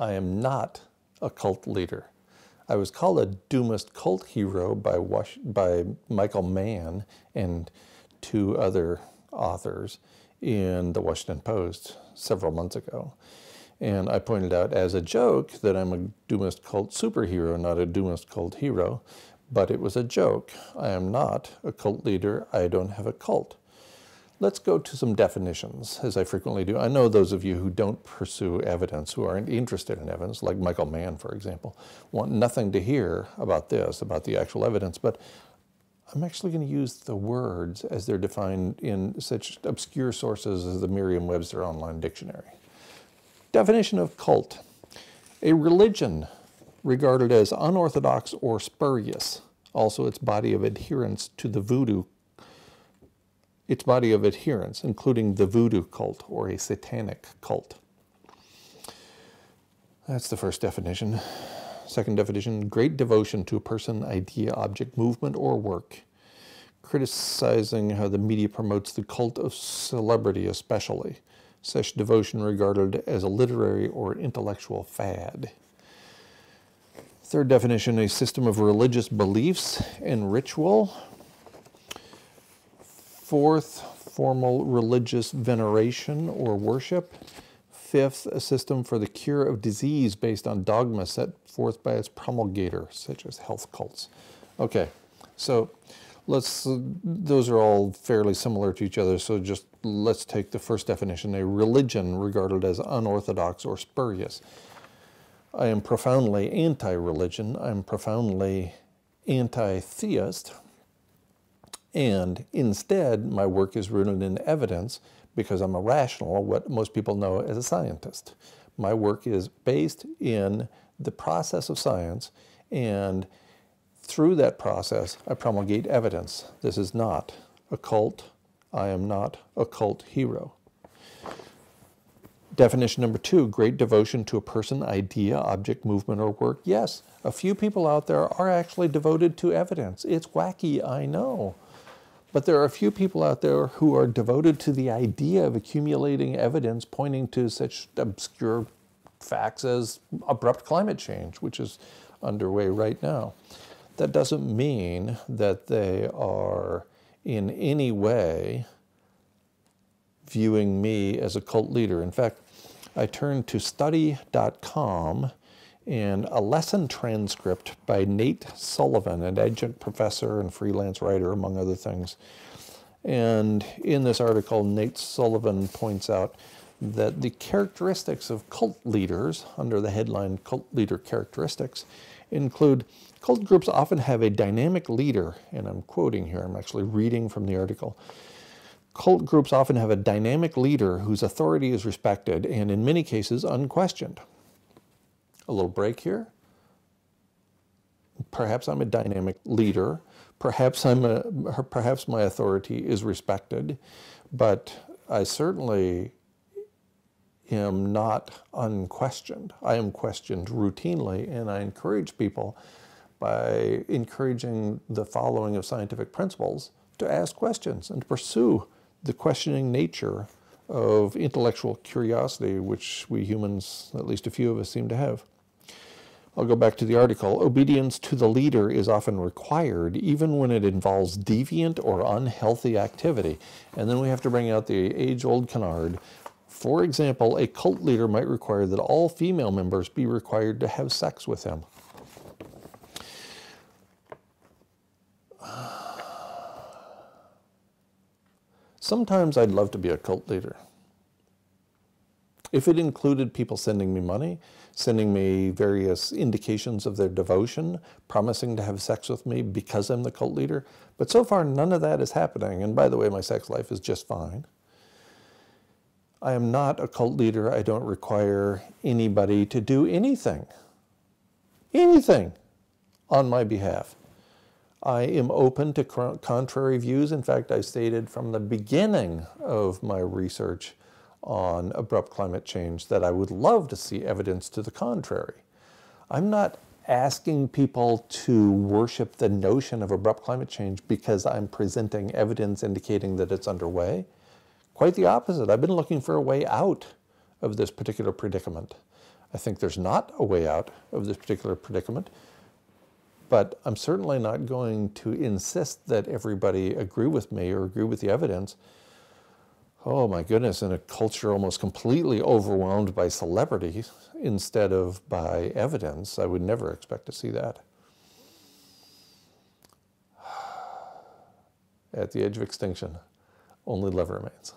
I am not a cult leader. I was called a doomist cult hero by Michael Mann and 2 other authors in the Washington Post several months ago. And I pointed out as a joke that I'm a doomist cult superhero, not a doomist cult hero, but it was a joke. I am not a cult leader. I don't have a cult. Let's go to some definitions, as I frequently do. I know those of you who don't pursue evidence, who aren't interested in evidence, like Michael Mann, for example, want nothing to hear about this, about the actual evidence, but I'm actually going to use the words as they're defined in such obscure sources as the Merriam-Webster Online Dictionary. Definition of cult: a religion regarded as unorthodox or spurious, also its body of adherence to the voodoo, its body of adherents, including the voodoo cult or a satanic cult. That's the first definition. Second definition: great devotion to a person, idea, object, movement, or work. Criticizing how the media promotes the cult of celebrity especially. Such devotion regarded as a literary or intellectual fad. Third definition: a system of religious beliefs and ritual. Fourth, formal religious veneration or worship. Fifth, a system for the cure of disease based on dogma set forth by its promulgator, such as health cults. Okay, so those are all fairly similar to each other, so just let's take the first definition: a religion regarded as unorthodox or spurious. I am profoundly anti-religion. I'm profoundly anti-theist. And instead, my work is rooted in evidence because I'm a rational, what most people know as a scientist. My work is based in the process of science, and through that process, I promulgate evidence. This is not a cult. I am not a cult hero. Definition number 2, great devotion to a person, idea, object, movement, or work. Yes, a few people out there are actually devoted to evidence. It's wacky, I know. But there are a few people out there who are devoted to the idea of accumulating evidence pointing to such obscure facts as abrupt climate change, which is underway right now. That doesn't mean that they are in any way viewing me as a cult leader. In fact, I turned to study.com and a lesson transcript by Nate Sullivan, an adjunct professor and freelance writer, among other things. And in this article, Nate Sullivan points out that the characteristics of cult leaders, under the headline Cult Leader Characteristics, include cult groups often have a dynamic leader, and I'm quoting here, I'm actually reading from the article. Cult groups often have a dynamic leader whose authority is respected and in many cases unquestioned. A little break here. Perhaps I'm a dynamic leader. Perhaps my authority is respected, but I certainly am not unquestioned. I am questioned routinely, and I encourage people, by encouraging the following of scientific principles, to ask questions and to pursue the questioning nature of intellectual curiosity, which we humans, at least a few of us, seem to have. I'll go back to the article. Obedience to the leader is often required, even when it involves deviant or unhealthy activity. And then we have to bring out the age-old canard. For example, a cult leader might require that all female members be required to have sex with him. Sometimes I'd love to be a cult leader. If it included people sending me money, sending me various indications of their devotion, promising to have sex with me because I'm the cult leader. But so far, none of that is happening. And by the way, my sex life is just fine. I am not a cult leader. I don't require anybody to do anything on my behalf. I am open to contrary views. In fact, I stated from the beginning of my research on abrupt climate change that I would love to see evidence to the contrary. I'm not asking people to worship the notion of abrupt climate change because I'm presenting evidence indicating that it's underway. Quite the opposite. I've been looking for a way out of this particular predicament. I think there's not a way out of this particular predicament, but I'm certainly not going to insist that everybody agree with me or agree with the evidence. Oh my goodness, in a culture almost completely overwhelmed by celebrity instead of by evidence, I would never expect to see that. At the edge of extinction, only love remains.